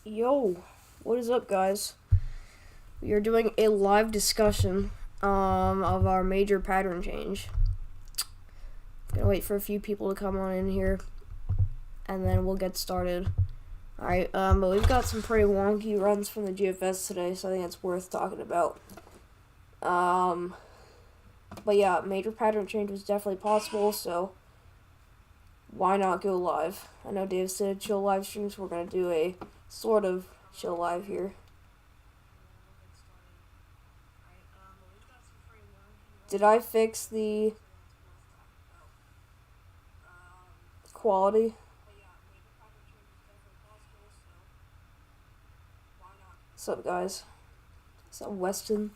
Yo, what is up, guys? We are doing a live discussion of our major pattern change. Gonna wait for a few people to come on in here, and then we'll get started. Alright, but we've got some pretty wonky runs from the GFS today, so I think it's worth talking about. But yeah, major pattern change was definitely possible, so why not go live? I know Dave said chill live streams, so we're gonna do a sort of chill live here. Did I fix the quality? What's up, guys? What's up, Weston?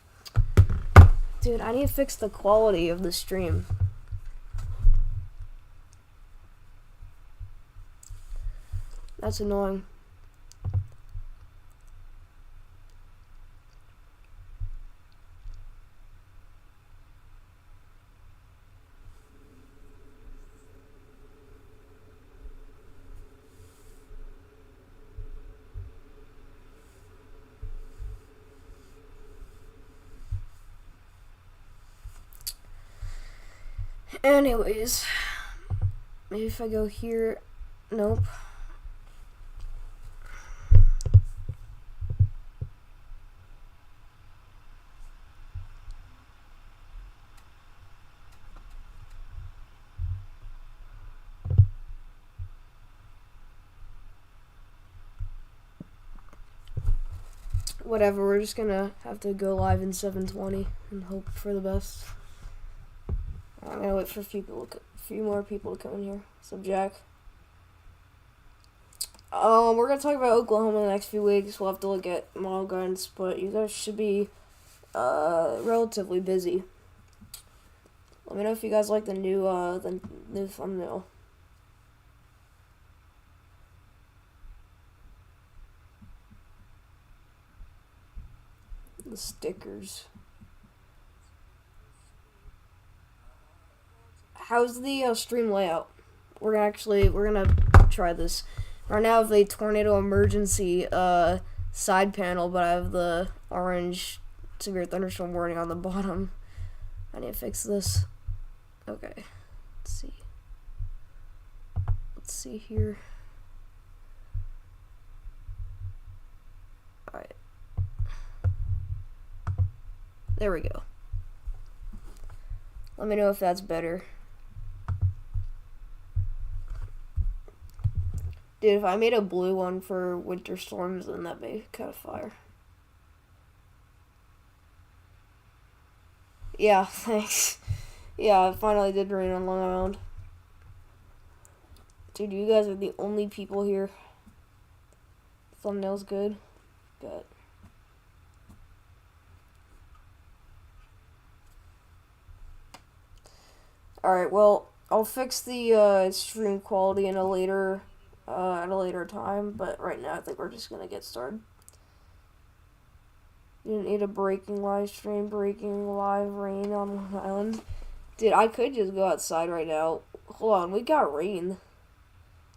Dude, I need to fix the quality of the stream. That's annoying. Anyways, maybe if I go here, nope. Whatever, we're just gonna have to go live in 720 and hope for the best. I'm gonna wait for a few more people to come in here. What's up, Jack? We're gonna talk about Oklahoma in the next few weeks. We'll have to look at model guns, but you guys should be relatively busy. Let me know if you guys like the new thumbnail. The stickers. How's the stream layout? We're gonna try this. Right now I have a tornado emergency side panel, but I have the orange severe thunderstorm warning on the bottom. I need to fix this. Okay, let's see. Let's see here. Alright. There we go. Let me know if that's better. Dude, if I made a blue one for winter storms, then that'd be kind of fire. Yeah, thanks. Yeah, it finally did rain on Long Island. Dude, you guys are the only people here. Thumbnail's good. Bet. Alright, well, I'll fix the stream quality in a later at a later time, but right now I think we're just gonna get started. You didn't need a breaking live rain on Long Island. Dude, I could just go outside right now. Hold on, we got rain.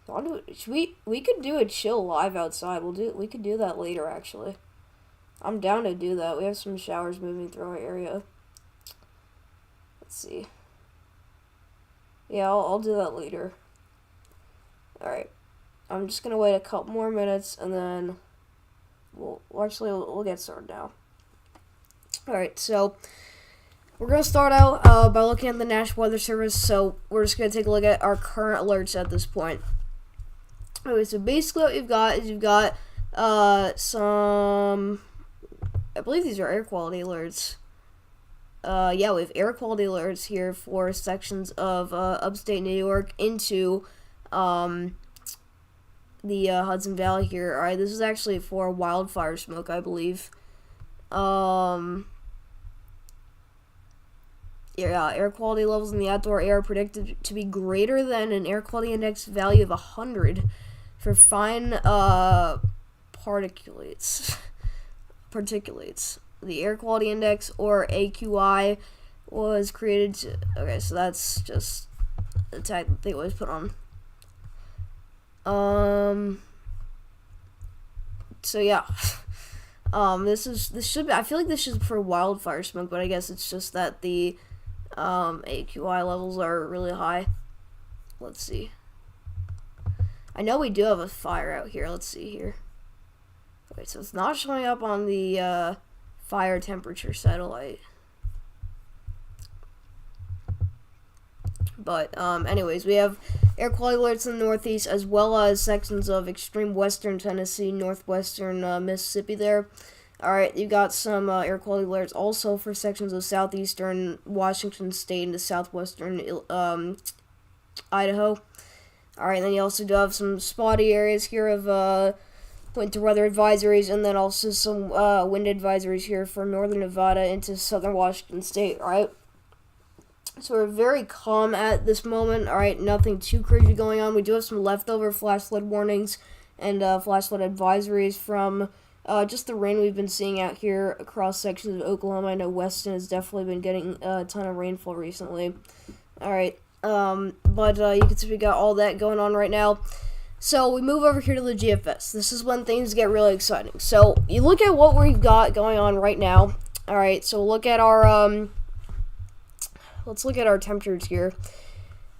We could do a chill live outside. We could do that later, actually. I'm down to do that. We have some showers moving through our area. Let's see. Yeah, I'll do that later. Alright. I'm just gonna wait a couple more minutes and then we'll get started now. Alright, so we're gonna start out by looking at the National Weather Service. So we're just gonna take a look at our current alerts at this point. Okay, so basically what you've got some, I believe these are air quality alerts. Yeah, we have air quality alerts here for sections of upstate New York into the Hudson Valley here. Alright, this is actually for wildfire smoke, I believe. Yeah, air quality levels in the outdoor air are predicted to be greater than an air quality index value of 100 for fine particulates. The air quality index, or AQI, was created to... Okay, so that's just the tag that they always put on. So yeah. This should be, I feel like this is for wildfire smoke, but I guess it's just that the AQI levels are really high. Let's see. I know we do have a fire out here. Let's see here. Okay, so it's not showing up on the fire temperature satellite. But anyways, we have air quality alerts in the Northeast, as well as sections of extreme western Tennessee, northwestern Mississippi there. Alright, you got some air quality alerts also for sections of southeastern Washington State into southwestern Idaho. Alright, then you also do have some spotty areas here of winter weather advisories, and then also some wind advisories here for northern Nevada into southern Washington State, alright? So we're very calm at this moment. Alright, nothing too crazy going on. We do have some leftover flash flood warnings and flash flood advisories from just the rain we've been seeing out here across sections of Oklahoma. I know Weston has definitely been getting a ton of rainfall recently. Alright, but you can see we got all that going on right now. So we move over here to the GFS. This is when things get really exciting. So you look at what we've got going on right now. Alright, so look at our let's look at our temperatures here.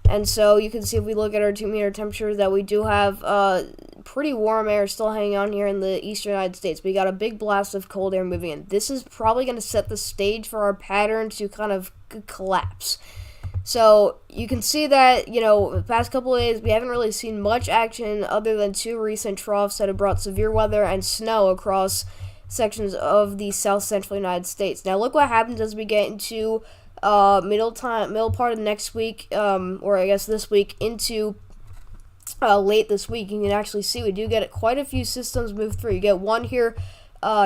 And so you can see if we look at our 2-meter temperature that we do have pretty warm air still hanging on here in the eastern United States. We got a big blast of cold air moving in. This is probably going to set the stage for our pattern to kind of collapse. So you can see that, you know, the past couple of days we haven't really seen much action other than 2 recent troughs that have brought severe weather and snow across sections of the south central United States. Now look what happens as we get into middle part of next week, or I guess this week into late this week. You can actually see we do get quite a few systems move through. You get one here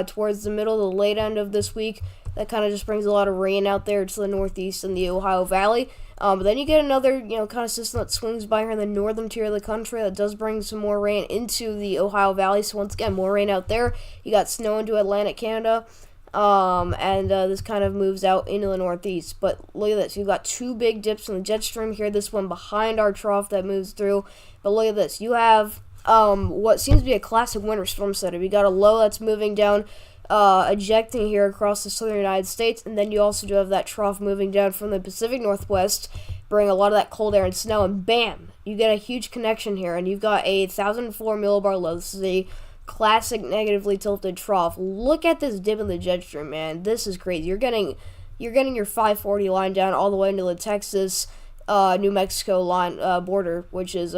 towards the middle, the late end of this week. That kind of just brings a lot of rain out there to the northeast and the Ohio Valley. But then you get another, kind of system that swings by here in the northern tier of the country that does bring some more rain into the Ohio Valley. So once again, more rain out there. You got snow into Atlantic Canada. And this kind of moves out into the northeast. But look at this. You've got 2 big dips in the jet stream here. This one behind our trough that moves through. But look at this. You have what seems to be a classic winter storm setup. You got a low that's moving down, ejecting here across the southern United States. And then you also do have that trough moving down from the Pacific Northwest, bring a lot of that cold air and snow. And bam! You get a huge connection here. And you've got a 1,004 millibar low. This is a classic negatively tilted trough. Look at this dip in the jet stream, man. This is crazy. You're getting your 540 line down all the way into the Texas, New Mexico line border, which is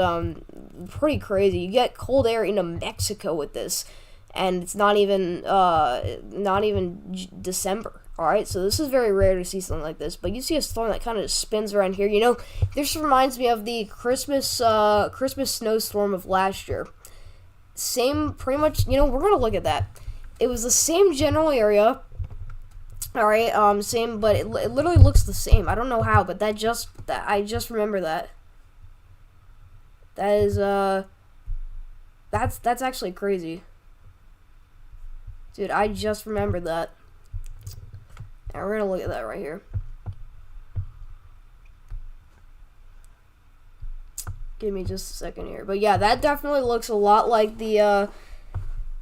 pretty crazy. You get cold air into Mexico with this, and it's not even December. All right, so this is very rare to see something like this. But you see a storm that kind of just spins around here. This reminds me of the Christmas snowstorm of last year. Same, pretty much, we're going to look at that. It was the same general area, alright, same, but it literally looks the same. I don't know how, but I just remember that. That is, that's actually crazy. Dude, I just remembered that. And we're going to look at that right here. Give me just a second here. But yeah, that definitely looks a lot like the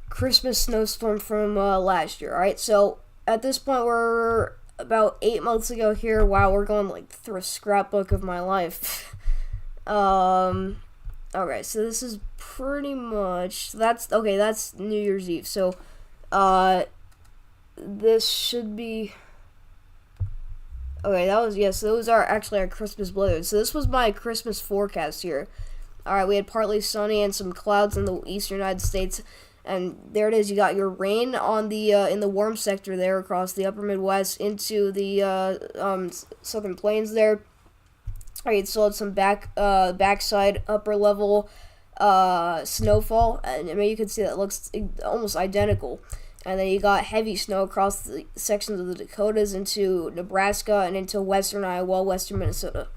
Christmas snowstorm from last year. Alright, so at this point we're about 8 months ago here. Wow, we're going through a scrapbook of my life. Okay, so this is pretty much that's New Year's Eve. So this should be okay, so those are actually our Christmas blizzards. So this was my Christmas forecast here. Alright, we had partly sunny and some clouds in the eastern United States. And there it is. You got your rain on the in the warm sector there across the upper Midwest into the southern plains there. Alright, so it's some backside upper level snowfall. And you can see that it looks almost identical. And then you got heavy snow across the sections of the Dakotas into Nebraska and into western Iowa, western Minnesota.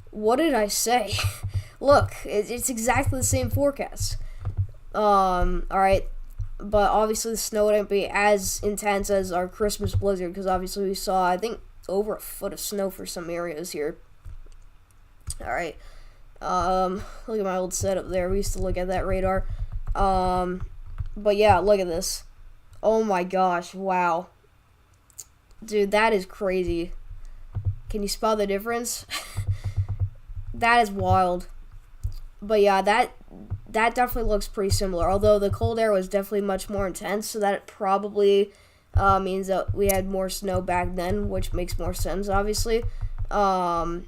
What did I say? Look, it's exactly the same forecast. Alright. But obviously the snow wouldn't be as intense as our Christmas blizzard because obviously we saw, I think, over a foot of snow for some areas here. Alright. Look at my old setup there. We used to look at that radar. But yeah, look at this. Oh my gosh, wow. Dude, that is crazy. Can you spot the difference? That is wild. But yeah, that definitely looks pretty similar. Although the cold air was definitely much more intense, so that probably means that we had more snow back then, which makes more sense, obviously. But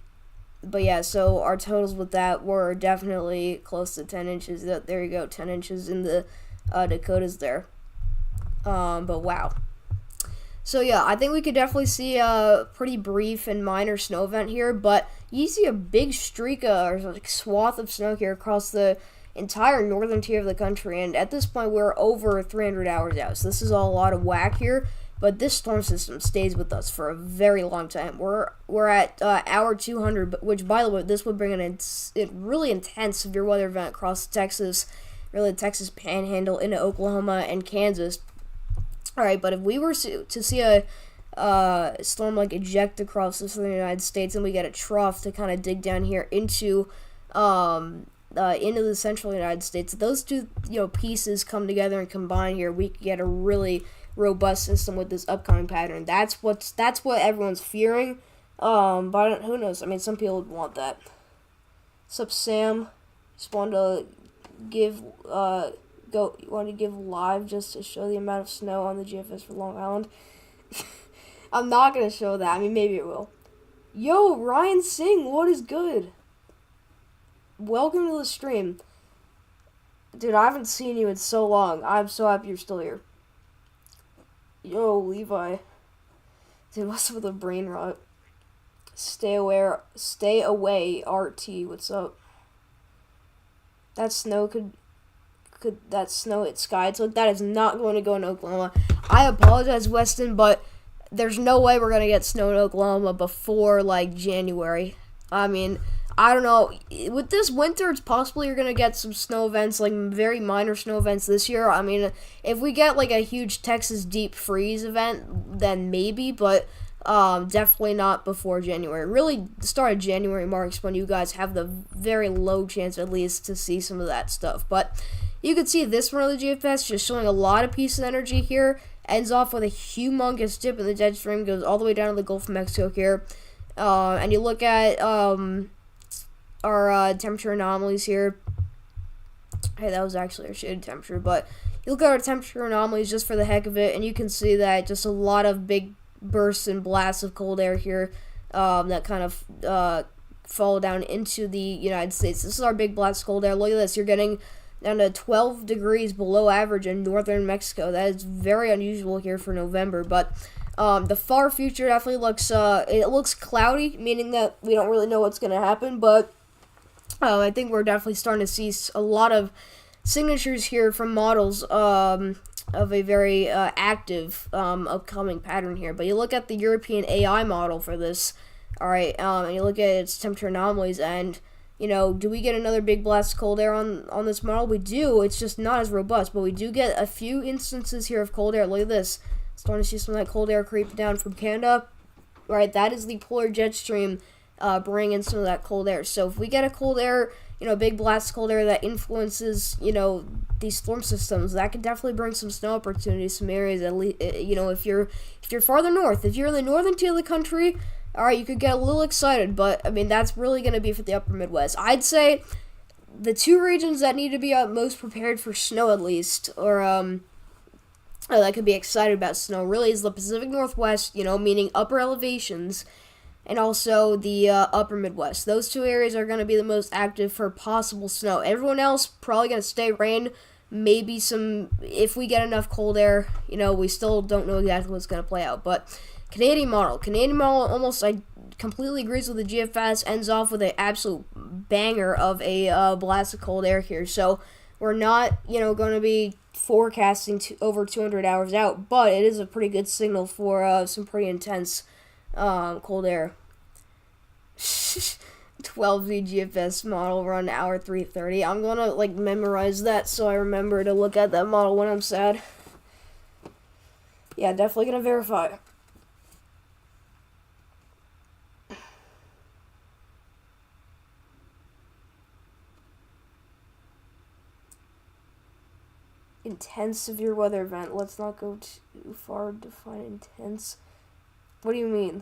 yeah, so our totals with that were definitely close to 10 inches. There you go, 10 inches in the Dakotas there. But wow. So yeah, I think we could definitely see a pretty brief and minor snow event here, but you see a big streak or like swath of snow here across the entire northern tier of the country, and at this point we're over 300 hours out. So this is a lot of whack here, but this storm system stays with us for a very long time. We're at hour 200, which by the way, this would bring an really intense severe weather event across Texas, really the Texas Panhandle into Oklahoma and Kansas. Alright, but if we were to see a storm like eject across the southern United States and we get a trough to kind of dig down here into the central United States, those two pieces come together and combine here, we could get a really robust system with this upcoming pattern. That's what everyone's fearing. But who knows? I mean, some people would want that. What's up, Sam? Just wanted to give you want to give live just to show the amount of snow on the GFS for Long Island. I'm not gonna show that. I mean, maybe it will. Yo, Ryan Singh, what is good? Welcome to the stream. Dude, I haven't seen you in so long. I'm so happy you're still here. Yo, Levi. Dude, what's up with the brain rot? Stay away, RT. What's up? That snow could that snow hit skies? Look, that is not going to go in Oklahoma. I apologize, Weston, but there's no way we're going to get snow in Oklahoma before, like, January. I mean, I don't know. With this winter, it's possible you're going to get some snow events, like very minor snow events this year. I mean, if we get, like, a huge Texas deep freeze event, then maybe, but definitely not before January. Really, the start of January marks when you guys have the very low chance, at least, to see some of that stuff. But you can see this one of the GFS just showing a lot of peace and energy here. Ends off with a humongous dip in the jet stream, goes all the way down to the Gulf of Mexico here. And you look at our temperature anomalies here. Hey, that was actually our shaded temperature, but you look at our temperature anomalies just for the heck of it, and you can see that just a lot of big bursts and blasts of cold air here that kind of fall down into the United States. This is our big blast of cold air. Look at this. You're getting down to 12 degrees below average in northern Mexico. That is very unusual here for November, but the far future definitely looks it looks cloudy, meaning that we don't really know what's going to happen, but I think we're definitely starting to see a lot of signatures here from models of a very active upcoming pattern here. But you look at the European AI model for this, alright, and you look at its temperature anomalies, and do we get another big blast of cold air on this model? We do. It's just not as robust, but we do get a few instances here of cold air. Look at this. Starting to see some of that cold air creep down from Canada. Right, that is the polar jet stream bringing in some of that cold air. So if we get a cold air, big blast of cold air that influences, these storm systems, that could definitely bring some snow opportunities, some areas at least, if you're farther north, if you're in the northern tier of the country, alright, you could get a little excited, but, I mean, that's really going to be for the upper Midwest. I'd say the two regions that need to be most prepared for snow, at least, or, that could be excited about snow, really is the Pacific Northwest, meaning upper elevations, and also the upper Midwest. Those two areas are going to be the most active for possible snow. Everyone else probably going to stay rain, maybe some, if we get enough cold air, we still don't know exactly what's going to play out, but Canadian model almost completely agrees with the GFS, ends off with an absolute banger of a blast of cold air here. So we're not, going to be forecasting over 200 hours out, but it is a pretty good signal for some pretty intense cold air. 12V GFS model run hour 3:30. I'm gonna memorize that so I remember to look at that model when I'm sad. Yeah, definitely gonna verify. Intense severe weather event. Let's not go too far to define intense. What do you mean?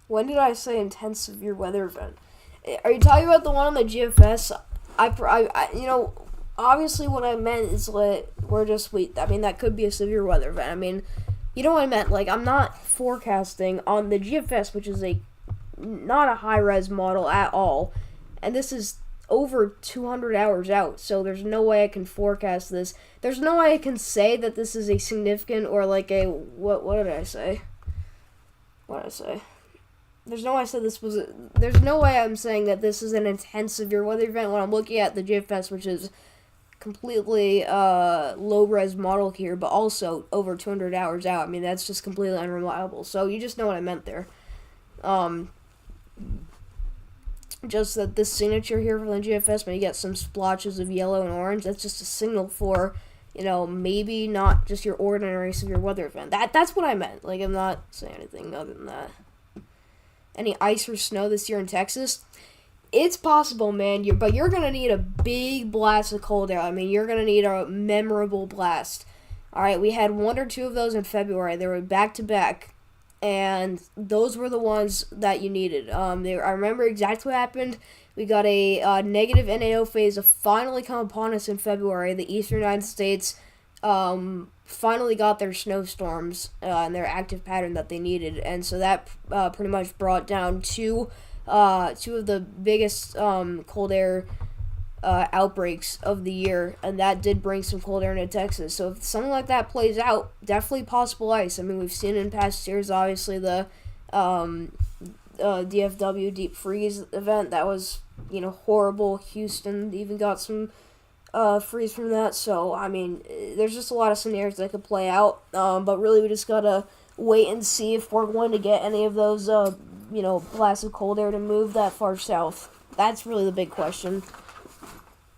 When did I say intense severe weather event? Are you talking about the one on the GFS? Obviously what I meant is that could be a severe weather event. I mean, you know what I meant. Like, I'm not forecasting on the GFS, which is not a high-res model at all. And this is over 200 hours out, so there's no way I can forecast this. There's no way I can say that this is a significant or like a what did I say? What did I say? There's no way I said this was. There's no way I'm saying that this is an intense severe weather event when I'm looking at the GFS, which is completely low-res model here, but also over 200 hours out. I mean, that's just completely unreliable. So you just know what I meant there. Just that this signature here from the GFS, when you get some splotches of yellow and orange, that's just a signal for, maybe not just your ordinary severe weather event. That's what I meant. Like, I'm not saying anything other than that. Any ice or snow this year in Texas? It's possible, man. But you're going to need a big blast of cold air. I mean, you're going to need a memorable blast. All right, we had 1 or 2 of those in February. They were back-to-back. And those were the ones that you needed. I remember exactly what happened. We got a negative NAO phase finally come upon us in February. The eastern United States finally got their snowstorms and their active pattern that they needed. And so that pretty much brought down two of the biggest cold air outbreaks of the year, and that did bring some cold air into Texas. So if something like that plays out, definitely possible ice. I mean, we've seen in past years, obviously, the DFW deep freeze event. That was, horrible. Houston even got some freeze from that. So, I mean, there's just a lot of scenarios that could play out. But really, we just gotta wait and see if we're going to get any of those, blasts of cold air to move that far south. That's really the big question.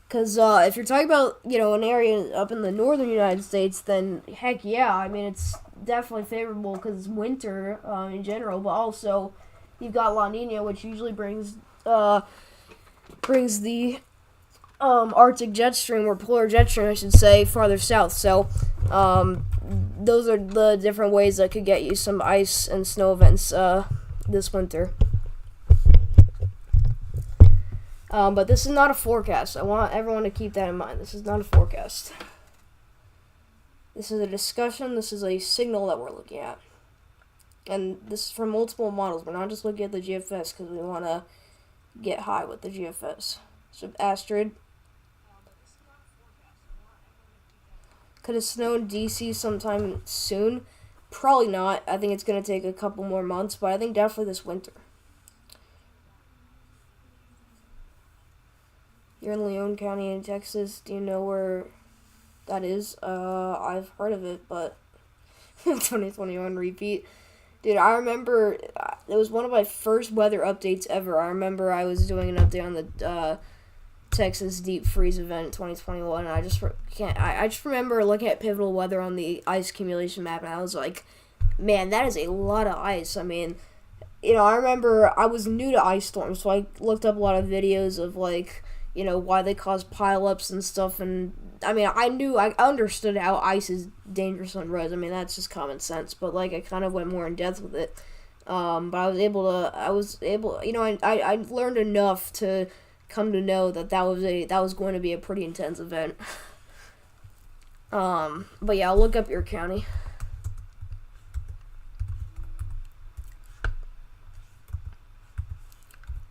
Because if you're talking about, an area up in the northern United States, then heck yeah, I mean, it's definitely favorable because it's winter in general, but also you've got La Nina, which usually brings the Arctic jet stream, or polar jet stream, I should say, farther south. So those are the different ways that could get you some ice and snow events this winter. But this is not a forecast. I want everyone to keep that in mind. This is not a forecast. This is a discussion. This is a signal that we're looking at. And this is for multiple models. We're not just looking at the GFS because we want to get high with the GFS. So, Astrid. Could it snow in DC sometime soon? Probably not. I think it's going to take a couple more months, but I think definitely this winter. You're in Leon County in Texas. Do you know where that is? I've heard of it, but 2021 repeat. Dude, I remember it was one of my first weather updates ever. I remember I was doing an update on the Texas deep freeze event in 2021. And I just remember looking at pivotal weather on the ice accumulation map, and I was like, man, that is a lot of ice. I mean, I remember I was new to ice storms, so I looked up a lot of videos of why they cause pileups and stuff, and I mean, I understood how ice is dangerous on roads. I mean, that's just common sense, but I kind of went more in depth with it. But I learned enough to come to know that was going to be a pretty intense event. But yeah, I'll look up your county.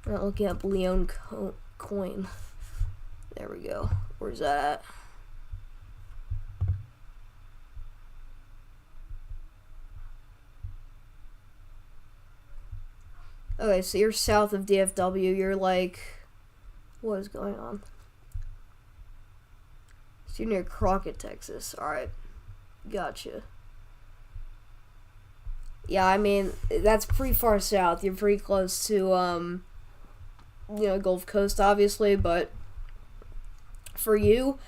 I'm not looking up Leon coin. There we go. Where's that at? Okay, so you're south of DFW. You're what is going on? So you're near Crockett, Texas. Alright. Gotcha. Yeah, I mean, that's pretty far south. You're pretty close to, Gulf Coast, obviously, but for you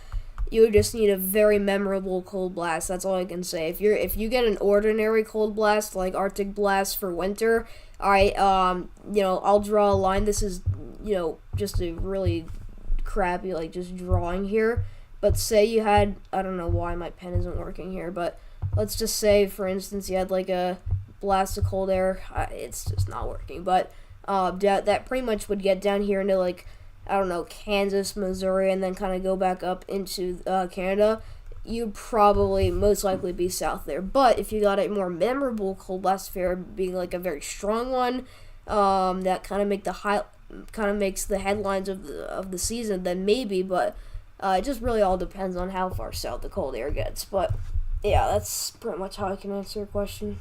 would just need a very memorable cold blast. That's all I can say. If you get an ordinary cold blast, like Arctic blast for winter, alright, I'll draw a line. This is, just a really crappy, just drawing here. But say you had, I don't know why my pen isn't working here, but let's just say, for instance, you had like a blast of cold air. It's just not working. But that pretty much would get down here into like, I don't know, Kansas, Missouri, and then kind of go back up into Canada. You'd probably most likely be south there. But if you got a more memorable cold blast fair, being like a very strong one, that kind of makes the headlines of the season, then maybe. But it just really all depends on how far south the cold air gets. But yeah, that's pretty much how I can answer your question.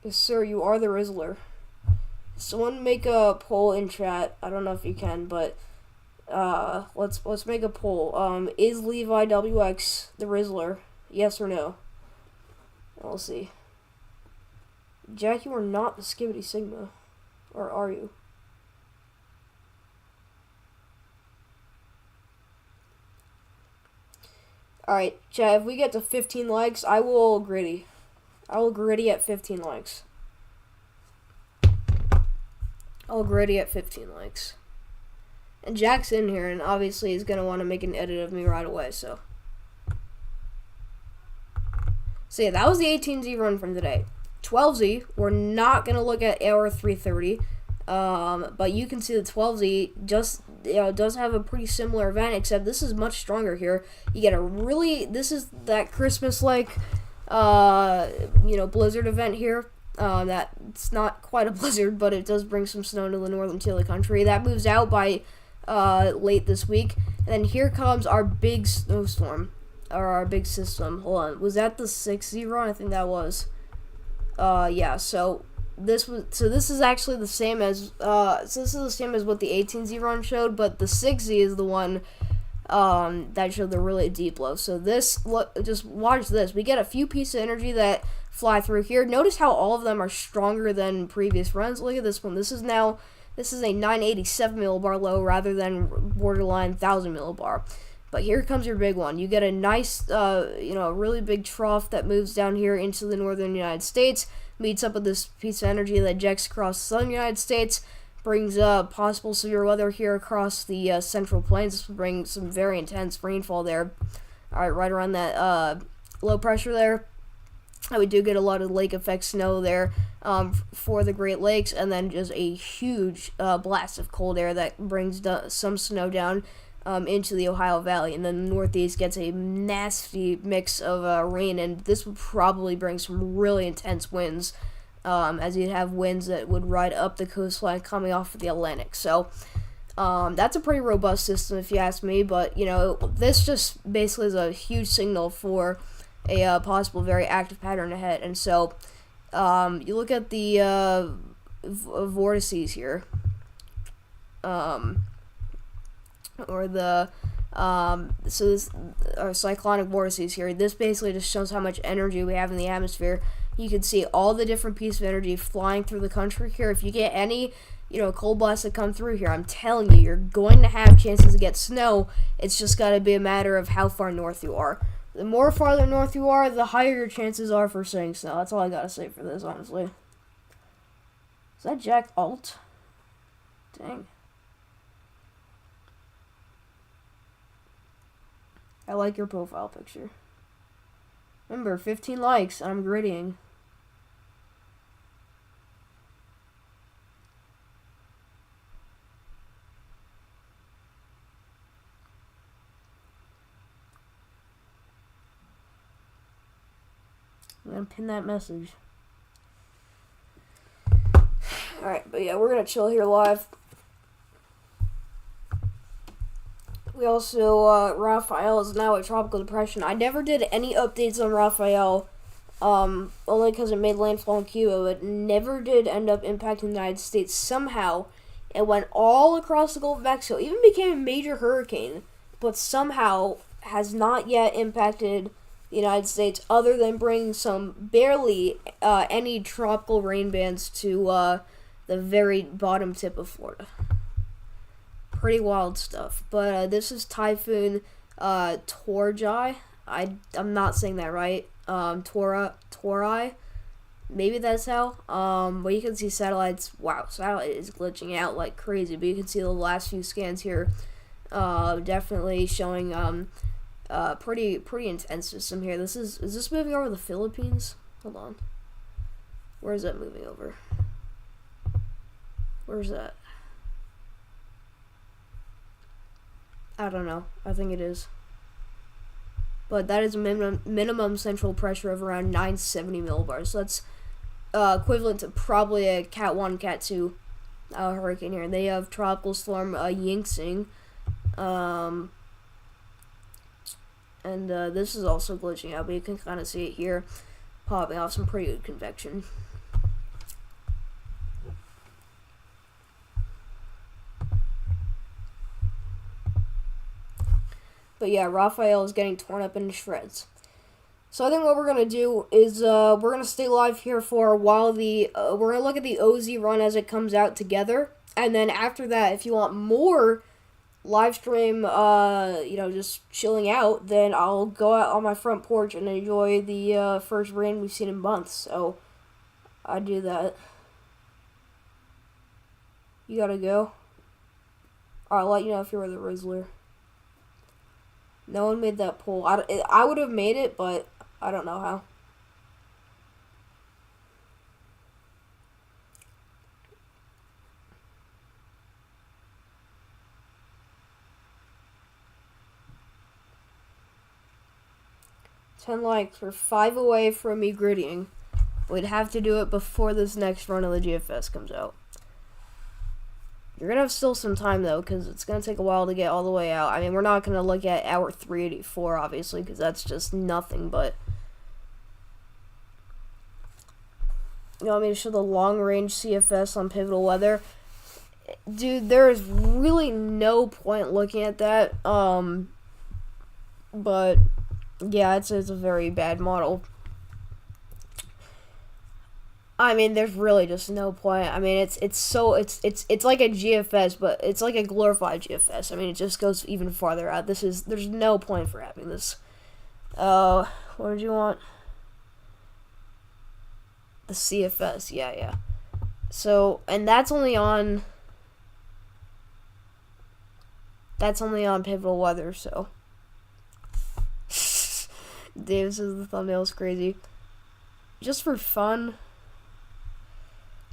Yes, sir, you are the Rizzler. Someone make a poll in chat. I don't know if you can, but let's make a poll. Is Levi WX the Rizzler? Yes or no? We'll see. Jack, you are not the Skibidi Sigma, or are you? Alright, chat, if we get to 15 likes, I will gritty. I will gritty at 15 likes. I'll gritty at 15 likes. And Jack's in here, and obviously he's going to want to make an edit of me right away, so. So yeah, that was the 18Z run from today. 12Z, we're not going to look at hour 3:30. But you can see the 12Z just does have a pretty similar event, except this is much stronger here. You get this is that Christmas-like, blizzard event here. That it's not quite a blizzard, but it does bring some snow to the northern tier of the country. That moves out by late this week. And then here comes our big snowstorm, or our big system. Hold on, was that the 6Z run? I think that was. Yeah, so this is actually the same as what the 18Z run showed, but the 6Z is the one that showed the really deep low. So just watch this. We get a few pieces of energy that fly through here. Notice how all of them are stronger than previous runs. Look at this one. This is a 987 millibar low rather than borderline 1000 millibar. But here comes your big one. You get a nice, really big trough that moves down here into the northern United States, meets up with this piece of energy that ejects across the southern United States, brings possible severe weather here across the central plains. This will bring some very intense rainfall there. All right, right around that low pressure there. We do get a lot of lake effect snow there for the Great Lakes, and then just a huge blast of cold air that brings some snow down into the Ohio Valley, and then the Northeast gets a nasty mix of rain, and this would probably bring some really intense winds, as you'd have winds that would ride up the coastline coming off of the Atlantic. So that's a pretty robust system if you ask me, but this just basically is a huge signal for a possible very active pattern ahead. And so you look at the vortices here, or the cyclonic vortices here. This basically just shows how much energy we have in the atmosphere. You can see all the different pieces of energy flying through the country here. If you get any cold blasts that come through here, I'm telling you, you're going to have chances to get snow. It's just got to be a matter of how far north you are. The more farther north you are, the higher your chances are for seeing snow. That's all I gotta say for this, honestly. Is that Jack Alt? Dang. I like your profile picture. Remember, 15 likes, and I'm grittying. I'm gonna pin that message. Alright, but yeah, we're gonna chill here live. We also, Raphael is now a tropical depression. I never did any updates on Raphael, only because it made landfall in Cuba, but never did end up impacting the United States. Somehow, it went all across the Gulf of Mexico, even became a major hurricane, but somehow has not yet impacted the United States, other than bringing some barely any tropical rain bands to the very bottom tip of Florida. Pretty wild stuff. But this is Typhoon Torjai. I'm not saying that right. Torai. Maybe that's how. But you can see satellites. Wow, satellite is glitching out like crazy. But you can see the last few scans here. Definitely showing pretty intense system here. Is this moving over the Philippines? Hold on. Where is that moving over? Where's that? I don't know. I think it is. But that is a minimum central pressure of around 970 millibars. So that's equivalent to probably a Cat 1, Cat 2 hurricane here. They have Tropical Storm Yingxing. And this is also glitching out, but you can kind of see it here popping off some pretty good convection. But yeah, Raphael is getting torn up into shreds. So I think what we're going to do is we're going to stay live here for a while. We're going to look at the OZ run as it comes out together. And then after that, if you want more live stream, just chilling out, then I'll go out on my front porch and enjoy the first rain we've seen in months. So I do that. You gotta go. I'll let you know if you're the Rizzler. No one made that poll. I would have made it, but I don't know how. $10 likes. We're 5 away from me grittying. We'd have to do it before this next run of the GFS comes out. You're going to have still some time, though, because it's going to take a while to get all the way out. I mean, we're not going to look at hour 384, obviously, because that's just nothing, but you want me to show the long-range CFS on Pivotal Weather? Dude, there is really no point looking at that, but yeah, it's a very bad model. I mean, there's really just no point. I mean, it's like a GFS, but it's like a glorified GFS. I mean, it just goes even farther out. There's no point for having this. What did you want? The CFS, yeah. So, and that's only on Pivotal Weather, so. Dave says the thumbnail's crazy. Just for fun.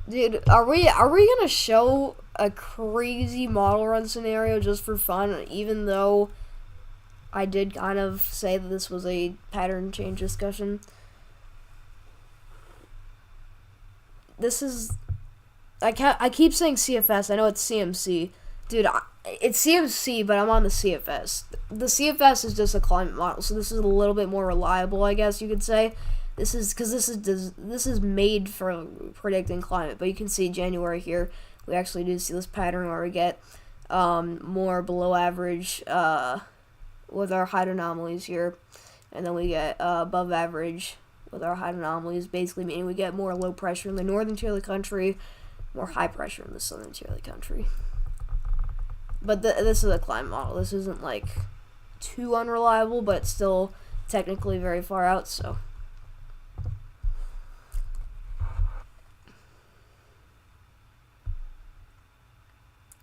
Dude, are we gonna show a crazy model run scenario just for fun, even though I did kind of say that this was a pattern change discussion? This is... I keep saying CFS, I know it's CMC. Dude, it's CMC, but I'm on the CFS. The CFS is just a climate model, so this is a little bit more reliable, I guess you could say. This is made for predicting climate, but you can see January here. We actually do see this pattern where we get more below average with our height anomalies here, and then we get above average with our height anomalies, basically meaning we get more low pressure in the northern tier of the country, more high pressure in the southern tier of the country. But this is a climate model. This isn't like too unreliable, but it's still technically very far out, so.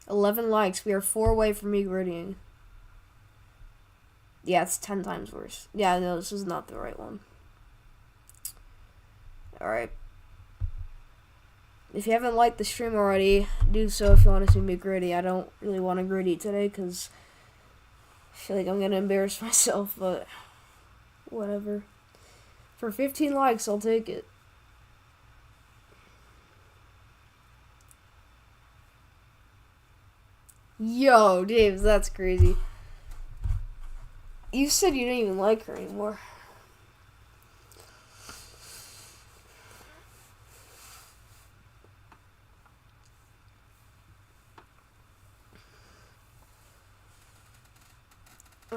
$11 likes. We are 4 away from me grittying. Yeah, it's 10 times worse. Yeah, no, this is not the right one. Alright. If you haven't liked the stream already, do so if you want to see me gritty. I don't really want to gritty today because I feel like I'm going to embarrass myself, but whatever. For 15 likes, I'll take it. Yo, Dave, that's crazy. You said you didn't even like her anymore.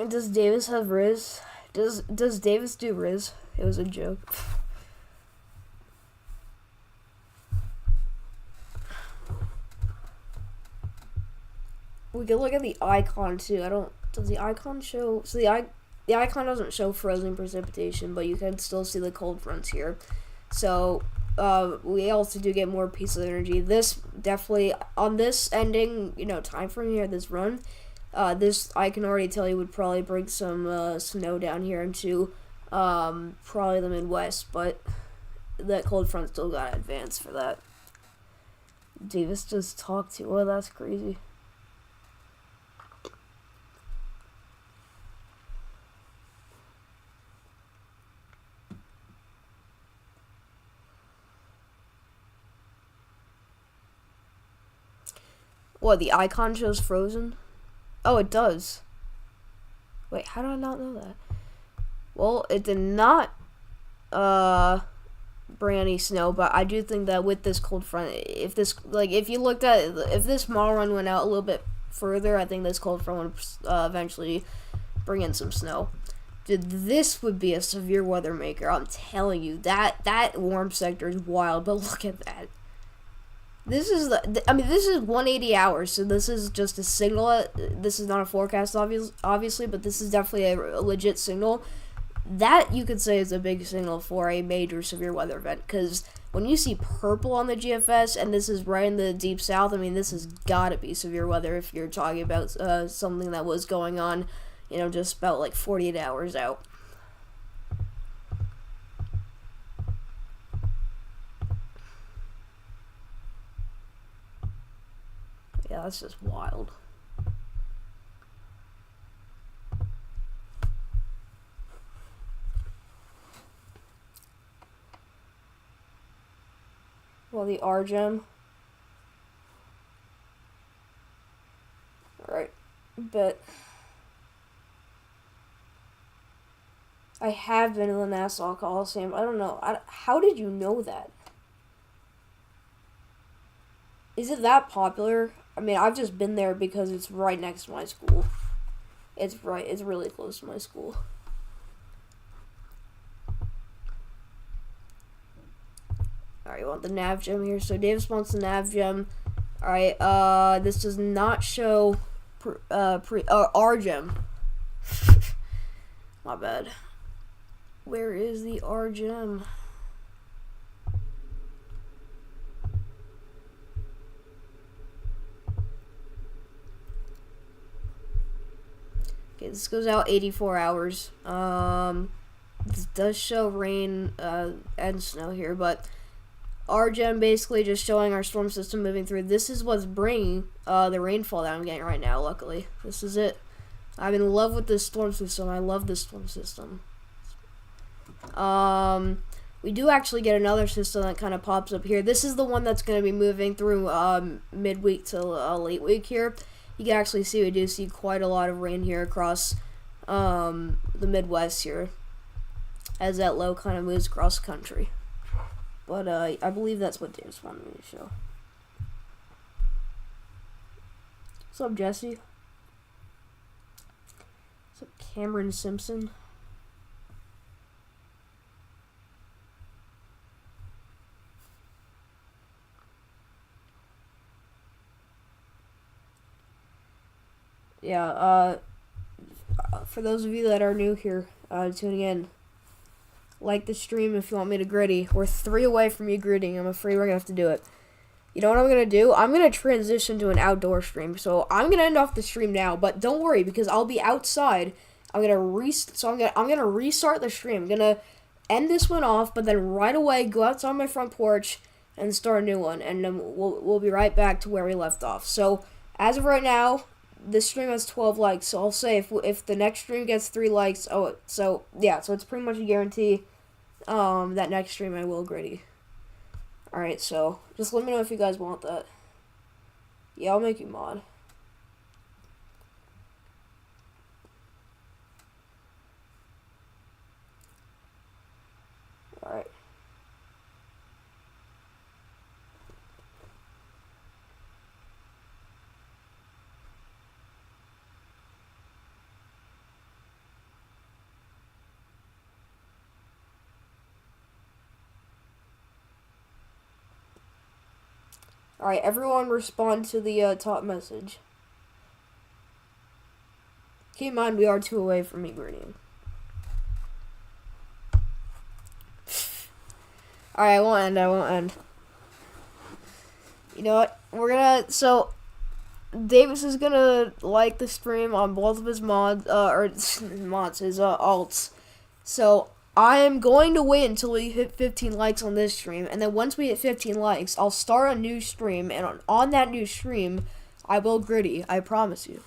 Does Davis have Riz? Does Davis do Riz? It was a joke. We could look at the icon too. Does the icon show? So the icon doesn't show frozen precipitation, but you can still see the cold fronts here. So we also do get more pieces of energy. This definitely on this ending, time frame here, this run, This, I can already tell you, would probably bring some snow down here into probably the Midwest, but that cold front still got advanced for that. Davis just talked to. Oh, that's crazy. What, the icon shows frozen? Oh, it does. Wait, how did I not know that? Well, it did not bring any snow, but I do think that with this cold front, if this, like, if you looked at it, if this model run went out a little bit further, I think this cold front would eventually bring in some snow. Dude, this would be a severe weather maker. I'm telling you, that warm sector is wild, but look at that. This is this is 180 hours, so this is just a signal. This is not a forecast, obviously, but this is definitely a legit signal. That, you could say, is a big signal for a major severe weather event, because when you see purple on the GFS, and this is right in the deep south, I mean, this has got to be severe weather if you're talking about something that was going on, you know, just about like 48 hours out. Yeah, that's just wild. Well, the R-Gem. Alright, but I have been to the Nassau Coliseum. I don't know. How did you know that? Is it that popular? I mean, I've just been there because it's right next to my school. It's really close to my school. Alright, you want the nav gem here. So Davis wants the nav gem. Alright, this does not show R gem. My bad. Where is the R gem? Okay, this goes out 84 hours. This does show rain and snow here, but R-Gem basically just showing our storm system moving through. This is what's bringing the rainfall that I'm getting right now, luckily. This is it. I'm in love with this storm system. I love this storm system. We do actually get another system that kind of pops up here. This is the one that's going to be moving through midweek to late week here. You can actually see we do see quite a lot of rain here across the Midwest here as that low kind of moves across the country. But I believe that's what Davis wanted me to show. What's up, Jesse? What's up, Cameron Simpson? Yeah, for those of you that are new here, tuning in, like the stream if you want me to gritty. We're 3 away from you gritting. I'm afraid we're going to have to do it. You know what I'm going to do? I'm going to transition to an outdoor stream. So I'm going to end off the stream now, but don't worry because I'll be outside. I'm going to restart the stream. I'm going to end this one off, but then right away go outside my front porch and start a new one, and then we'll be right back to where we left off. So as of right now, this stream has 12 likes, so I'll say if the next stream gets 3 likes, so it's pretty much a guarantee that next stream I will gritty. Alright, so just let me know if you guys want that. Yeah, I'll make you mod. Alright. Alright, everyone respond to the top message. Keep in mind, we are 2 away from me grittying. Alright, I won't end. You know what? Davis is gonna like the stream on both of his mods, his alts. So I am going to wait until we hit 15 likes on this stream, and then once we hit 15 likes, I'll start a new stream, and on that new stream, I will gritty. I promise you.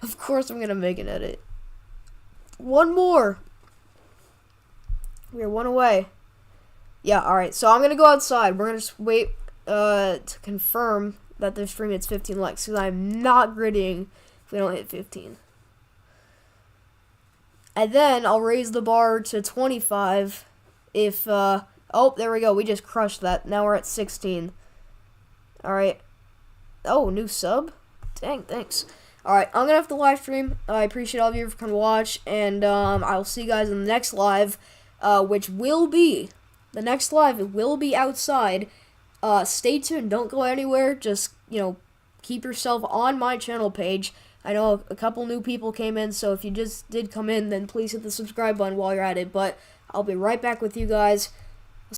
Of course, I'm gonna make an edit. One more. We're one away. Yeah, alright, so I'm gonna go outside. We're gonna just wait to confirm that this stream hits 15 likes, because I'm not grittying if we don't hit 15. And then I'll raise the bar to 25 if, oh, there we go. We just crushed that. Now we're at 16. Alright. Oh, new sub? Dang, thanks. Alright, I'm gonna have to live stream. I appreciate all of you for coming to watch, and I'll see you guys in the next live, which will be, the next live, it will be outside. Stay tuned, don't go anywhere, just, keep yourself on my channel page. I know a couple new people came in, so if you just did come in, then please hit the subscribe button while you're at it, but I'll be right back with you guys.